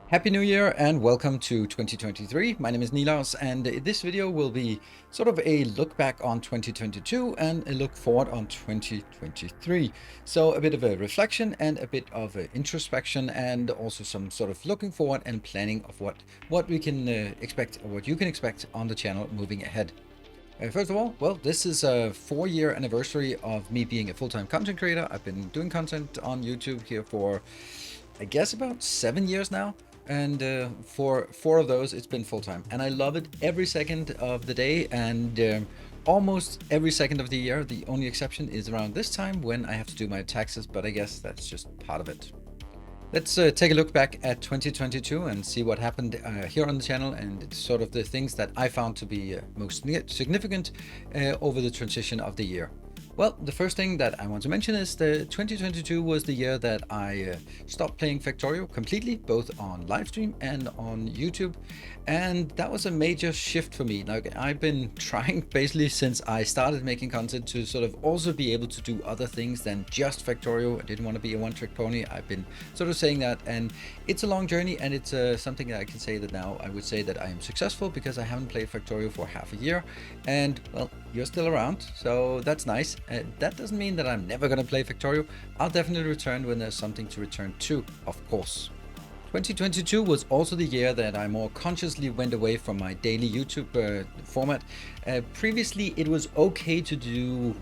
Happy New Year and welcome to 2023. My name is Nilaus, and this video will be sort of a look back on 2022 and a look forward on 2023. So a bit of a reflection and a bit of introspection, and also some sort of looking forward and planning of what we can expect, or what you can expect on the channel moving ahead. First of all, well, this is a 4-year anniversary of me being a full-time content creator. I've been doing content on YouTube here for, I guess, about 7 years now. And for 4 of those, it's been full-time. And I love it every second of the day, and almost every second of the year. The only exception is around this time when I have to do my taxes, but I guess that's just part of it. Let's take a look back at 2022 and see what happened here on the channel, and sort of the things that I found to be most significant over the transition of the year. Well, the first thing that I want to mention is that 2022 was the year that I stopped playing Factorio completely, both on livestream and on YouTube. And that was a major shift for me. Like, I've been trying basically since I started making content to sort of also be able to do other things than just Factorio. I didn't want to be a one-trick pony. I've been sort of saying that, and it's a long journey, and it's something that I can say that now I would say that I am successful, because I haven't played Factorio for half a year, and well, you're still around, so that's nice. That doesn't mean that I'm never going to play Factorio. I'll definitely return when there's something to return to, of course. 2022 was also the year that I more consciously went away from my daily YouTube format. Previously, it was okay to do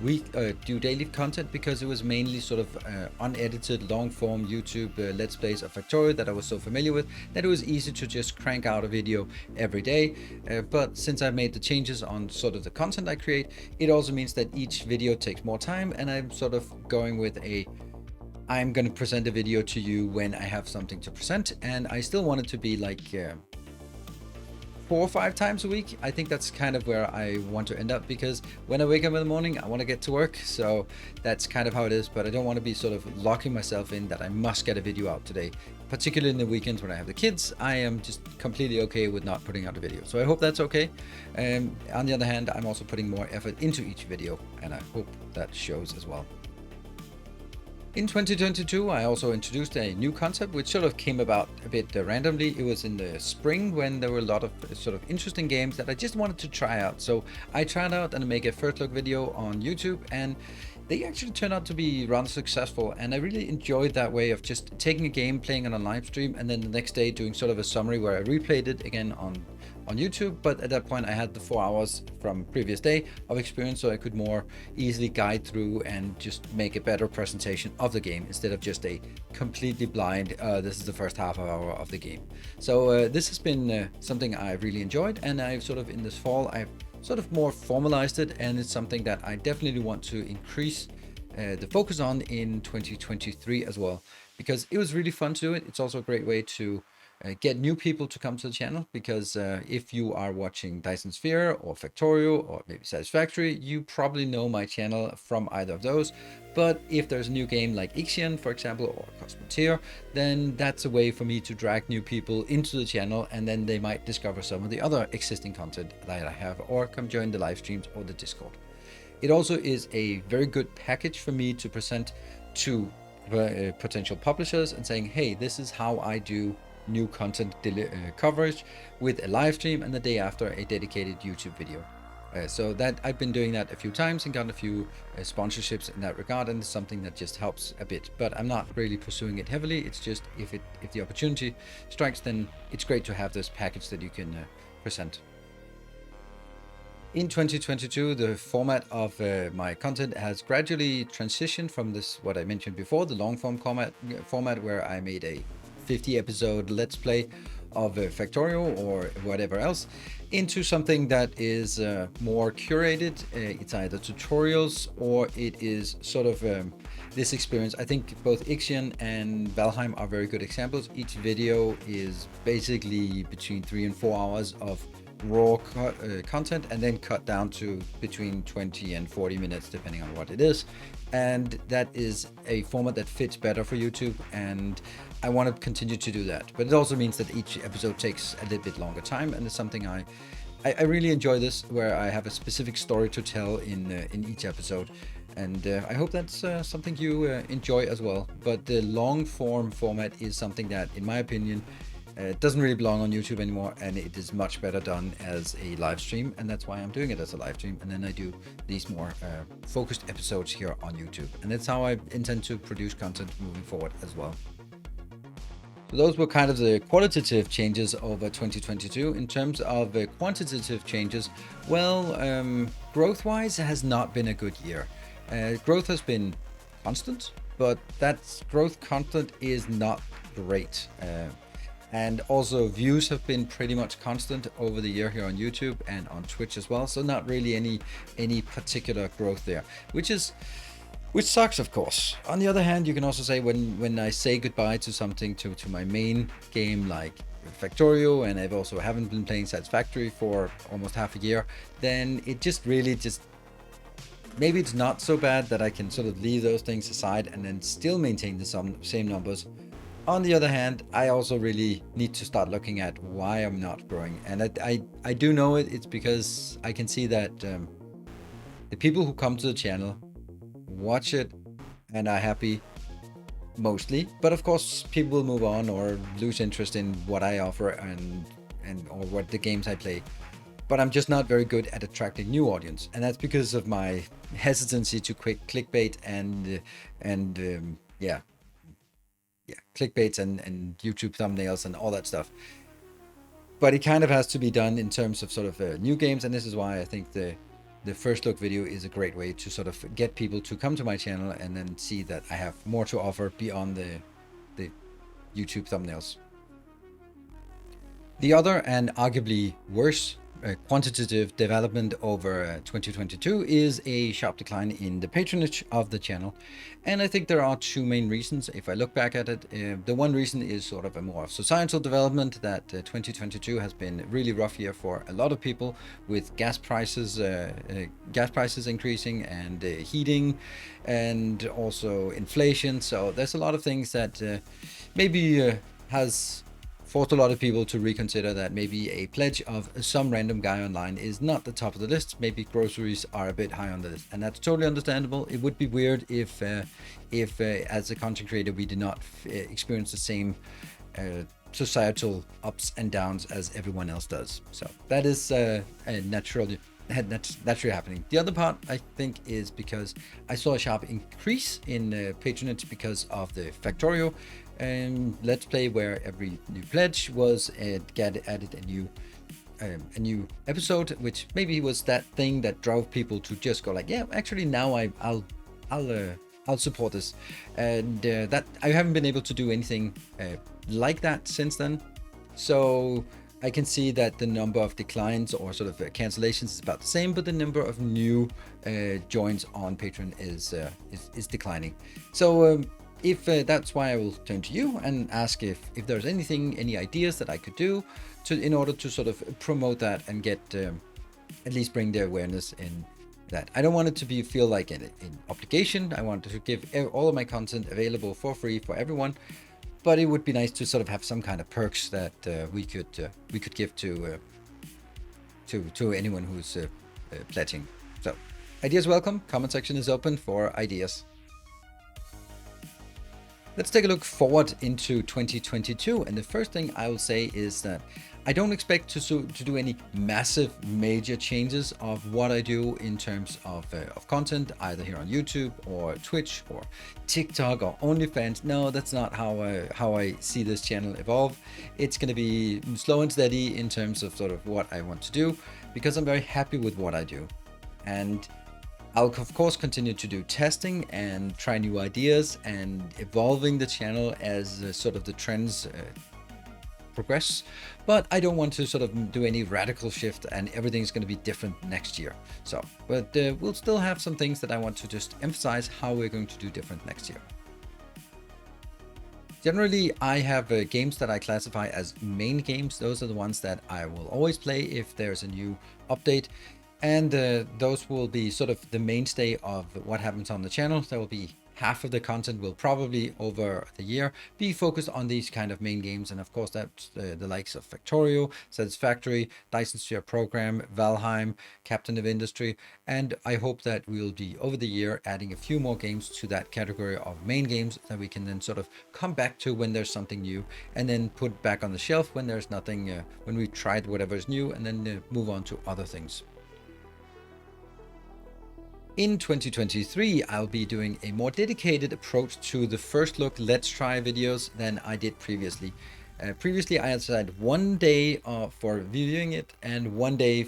daily content, because it was mainly sort of unedited, long-form YouTube Let's Plays of Factorio that I was so familiar with that it was easy to just crank out a video every day. But since I've made the changes on sort of the content I create, it also means that each video takes more time, and I'm sort of going with I'm going to present a video to you when I have something to present, and I still want it to be like 4 or 5 times a week. I think that's kind of where I want to end up, because when I wake up in the morning, I want to get to work. So that's kind of how it is, but I don't want to be sort of locking myself in that I must get a video out today. Particularly in the weekends when I have the kids, I am just completely okay with not putting out a video. So I hope that's okay. On the other hand, I'm also putting more effort into each video, and I hope that shows as well. In 2022, I also introduced a new concept, which sort of came about a bit randomly. It was in the spring when there were a lot of sort of interesting games that I just wanted to try out. So I tried out and make a first look video on YouTube, and they actually turned out to be rather successful. And I really enjoyed that way of just taking a game, playing it on live stream, and then the next day doing sort of a summary where I replayed it again on YouTube. But at that point, I had the 4 hours from previous day of experience, so I could more easily guide through and just make a better presentation of the game, instead of just a completely blind this is the first half hour of the game. So this has been something I really enjoyed, and I've sort of in this fall I've sort of more formalized it, and it's something that I definitely want to increase the focus on in 2023 as well, because it was really fun to do it. It's also a great way to get new people to come to the channel, because if you are watching Dyson Sphere or Factorio or maybe Satisfactory, you probably know my channel from either of those. But if there's a new game like Ixion, for example, or Cosmoteer, then that's a way for me to drag new people into the channel, and then they might discover some of the other existing content that I have, or come join the live streams or the Discord. It also is a very good package for me to present to potential publishers and saying, hey, this is how I do new content coverage with a live stream, and the day after a dedicated YouTube video. So that I've been doing that a few times and gotten a few sponsorships in that regard, and it's something that just helps a bit. But I'm not really pursuing it heavily. It's just if the opportunity strikes, then it's great to have this package that you can present. In 2022, the format of my content has gradually transitioned from this, what I mentioned before, the long form format where I made a 50 episode Let's Play of Factorio or whatever else, into something that is more curated. It's either tutorials or it is sort of this experience. I think both Ixion and Valheim are very good examples. Each video is basically between 3 and 4 hours of raw content, and then cut down to between 20 and 40 minutes depending on what it is, and that is a format that fits better for YouTube, and I want to continue to do that. But it also means that each episode takes a little bit longer time, and it's something I really enjoy, this where I have a specific story to tell in each episode, and I hope that's something you enjoy as well. But the long form format is something that, in my opinion, It doesn't really belong on YouTube anymore, and it is much better done as a live stream, and that's why I'm doing it as a live stream. And then I do these more focused episodes here on YouTube, and that's how I intend to produce content moving forward as well. So those were kind of the qualitative changes over 2022. In terms of quantitative changes, well, growth-wise, it has not been a good year. Growth has been constant, but that growth constant is not great. And also views have been pretty much constant over the year here on YouTube and on Twitch as well. So not really any particular growth there, which sucks, of course. On the other hand, you can also say when I say goodbye to something, to my main game like Factorio, and I've also haven't been playing Satisfactory for almost half a year, then it just really maybe it's not so bad that I can sort of leave those things aside and then still maintain the same numbers. On the other hand, I also really need to start looking at why I'm not growing. And I do know it's because I can see that the people who come to the channel watch it and are happy mostly. But of course, people will move on or lose interest in what I offer and or what the games I play. But I'm just not very good at attracting new audience. And that's because of my hesitancy to clickbait and clickbaits and YouTube thumbnails and all that stuff. But it kind of has to be done in terms of sort of new games, and this is why I think the first look video is a great way to sort of get people to come to my channel and then see that I have more to offer beyond the YouTube thumbnails. The other and arguably worse quantitative development over 2022 is a sharp decline in the patronage of the channel. And I think there are two main reasons. If I look back at it, the one reason is sort of a more societal development, that 2022 has been a really rough year for a lot of people, with gas prices increasing and heating and also inflation. So there's a lot of things that maybe has forced a lot of people to reconsider that maybe a pledge of some random guy online is not the top of the list. Maybe groceries are a bit high on the list, and that's totally understandable. It would be weird if as a content creator we did not experience the same societal ups and downs as everyone else does. So that is naturally happening. The other part, I think, is because I saw a sharp increase in patronage because of the Factorio Let's Play, where every new pledge was added a new episode, which maybe was that thing that drove people to just go like, yeah, actually now I'll support this. And that I haven't been able to do anything like that since then. So I can see that the number of declines or sort of cancellations is about the same, but the number of new joins on Patreon is declining. So if that's why I will turn to you and ask if there's any ideas that I could do in order to sort of promote that and get at least bring the awareness in that. I don't want it to feel like an obligation. I want to give all of my content available for free for everyone. But it would be nice to sort of have some kind of perks that we could give to anyone who's pledging. So, ideas welcome. Comment section is open for ideas. Let's take a look forward into 2022, and the first thing I will say is that I don't expect to do any massive major changes of what I do in terms of content, either here on YouTube or Twitch or TikTok or OnlyFans. No, that's not how I see this channel evolve. It's going to be slow and steady in terms of sort of what I want to do, because I'm very happy with what I do. And I'll of course continue to do testing and try new ideas and evolving the channel as sort of the trends progress, but I don't want to sort of do any radical shift and everything's going to be different next year. So, but we'll still have some things that I want to just emphasize how we're going to do different next year. Generally, I have games that I classify as main games. Those are the ones that I will always play if there's a new update. And those will be sort of the mainstay of what happens on the channel. There will be half of the content will probably over the year be focused on these kind of main games. And of course, that's the likes of Factorio, Satisfactory, Dyson Sphere Program, Valheim, Captain of Industry. And I hope that we'll be over the year adding a few more games to that category of main games that we can then sort of come back to when there's something new, and then put back on the shelf when there's nothing, when we've tried whatever is new, and then move on to other things. In 2023, I'll be doing a more dedicated approach to the first look Let's Try videos than I did previously. Previously, I had 1 day for viewing it and 1 day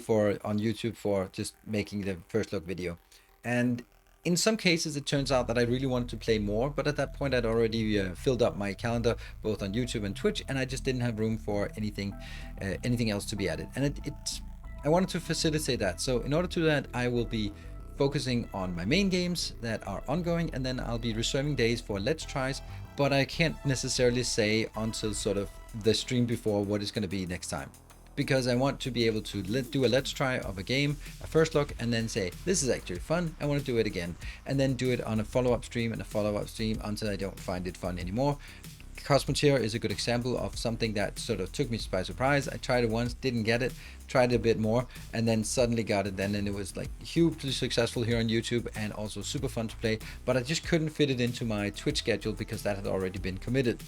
on YouTube for just making the first look video. And in some cases, it turns out that I really wanted to play more, but at that point, I'd already filled up my calendar both on YouTube and Twitch, and I just didn't have room for anything else to be added. And I wanted to facilitate that. So in order to do that, I will be focusing on my main games that are ongoing, and then I'll be reserving days for Let's Tries, but I can't necessarily say until sort of the stream before what is going to be next time, because I want to be able to do a Let's Try of a game, a first look, and then say, this is actually fun, I want to do it again, and then do it on a follow-up stream and a follow-up stream until I don't find it fun anymore. Cosmoteer is a good example of something that sort of took me by surprise. I tried it once, didn't get it, tried it a bit more, and then suddenly got it then, and it was like hugely successful here on YouTube and also super fun to play, but I just couldn't fit it into my Twitch schedule because that had already been committed.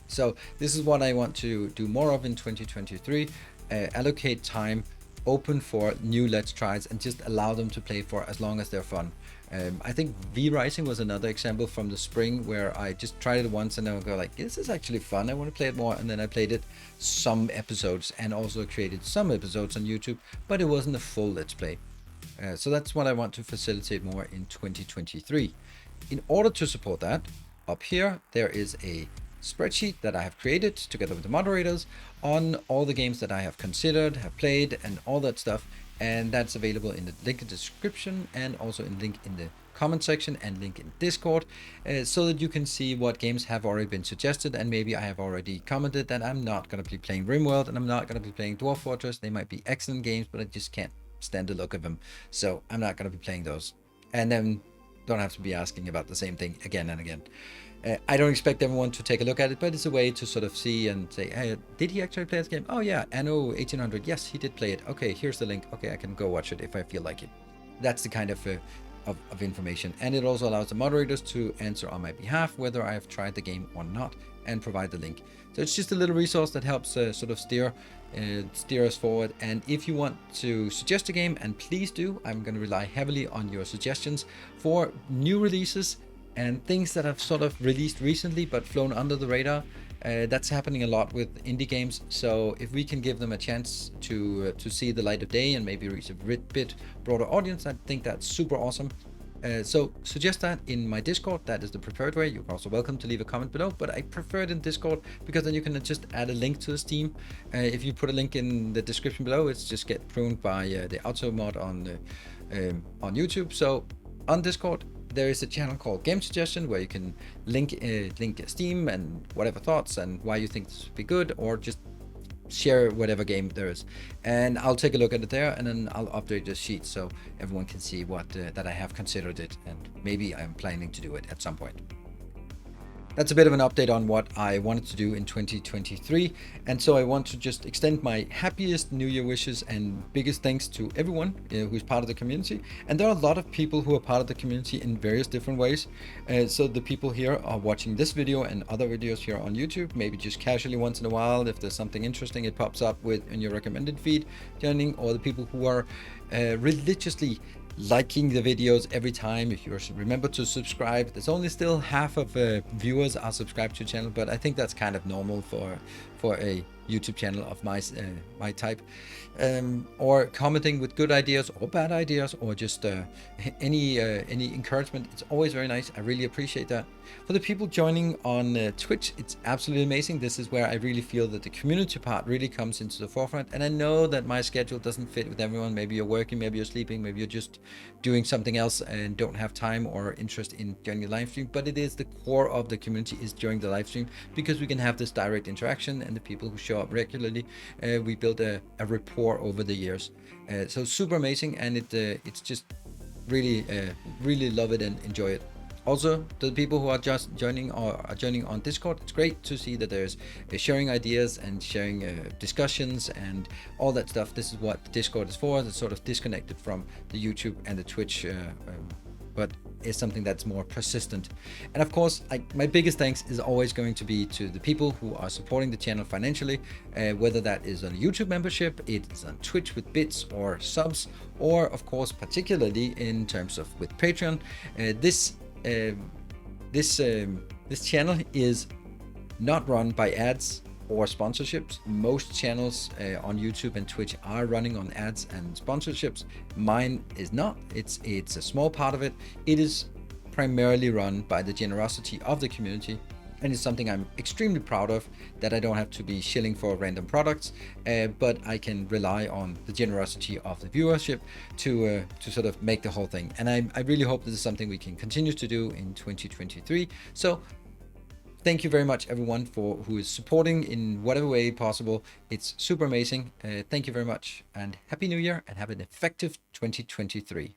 So this is what I want to do more of in 2023, allocate time open for new Let's Tries and just allow them to play for as long as they're fun. I think V-Rising was another example from the spring where I just tried it once and I would go like, this is actually fun, I want to play it more, and then I played it some episodes and also created some episodes on YouTube, but it wasn't a full Let's Play. So that's what I want to facilitate more in 2023. In order to support that, up here there is a spreadsheet that I have created together with the moderators on all the games that I have considered, have played, and all that stuff. And that's available in the link in the description and also in link in the comment section and link in Discord, so that you can see what games have already been suggested, and maybe I have already commented that I'm not going to be playing RimWorld and I'm not going to be playing Dwarf Fortress. They might be excellent games, but I just can't stand the look of them, so I'm not going to be playing those. And then don't have to be asking about the same thing again and again. I don't expect everyone to take a look at it, but it's a way to sort of see and say, hey, did he actually play this game? Oh yeah, Anno 1800, yes, he did play it. Okay, here's the link. Okay, I can go watch it if I feel like it. That's the kind of information. And it also allows the moderators to answer on my behalf whether I have tried the game or not, and provide the link. So it's just a little resource that helps sort of steer us forward. And if you want to suggest a game, and please do, I'm going to rely heavily on your suggestions for new releases and things that have sort of released recently but flown under the radar. That's happening a lot with indie games. So if we can give them a chance to see the light of day and maybe reach a bit broader audience, I think that's super awesome. So suggest that in my Discord. That is the preferred way. You're also welcome to leave a comment below, but I prefer it in Discord because then you can just add a link to the Steam. If you put a link in the description below, it's just get pruned by the auto mod on YouTube. So on Discord, there is a channel called Game Suggestion where you can link Steam and whatever thoughts and why you think this would be good, or just share whatever game there is, and I'll take a look at it there, and then I'll update the sheet so everyone can see what that I have considered it, and maybe I'm planning to do it at some point. That's a bit of an update on what I wanted to do in 2023. And so I want to just extend my happiest New Year wishes and biggest thanks to everyone who's part of the community. And there are a lot of people who are part of the community in various different ways. So the people here are watching this video and other videos here on YouTube, maybe just casually once in a while, if there's something interesting, it pops up in your recommended feed, joining, or the people who are religiously liking the videos every time. If you remember to subscribe, there's only still half of viewers are subscribed to the channel, but I think that's kind of normal for a YouTube channel of my type. Or commenting with good ideas or bad ideas, or just any encouragement. It's always very nice. I really appreciate that. For the people joining on Twitch, it's absolutely amazing. This is where I really feel that the community part really comes into the forefront. And I know that my schedule doesn't fit with everyone. Maybe you're working, maybe you're sleeping, maybe you're just doing something else and don't have time or interest in joining the live stream. But it is the core of the community is during the live stream, because we can have this direct interaction, and the people who show up regularly, we build a rapport over the years. So super amazing, and it's just really love it and enjoy it. Also, the people who are just joining or are joining on Discord, it's great to see that there's sharing ideas and sharing discussions and all that stuff. This is what Discord is for. It's sort of disconnected from the YouTube and the Twitch, but is something that's more persistent. And of course, my biggest thanks is always going to be to the people who are supporting the channel financially, whether that is on a YouTube membership, it's on Twitch with bits or subs, or of course, particularly in terms of with Patreon. This channel is not run by ads or sponsorships. Most channels on YouTube and Twitch are running on ads and sponsorships. Mine is not. It's a small part of it. It is primarily run by the generosity of the community, and it's something I'm extremely proud of, that I don't have to be shilling for random products, but I can rely on the generosity of the viewership to sort of make the whole thing. And I really hope this is something we can continue to do in 2023. So thank you very much, everyone, for who is supporting in whatever way possible. It's super amazing. Thank you very much, and Happy New Year, and have an effective 2023.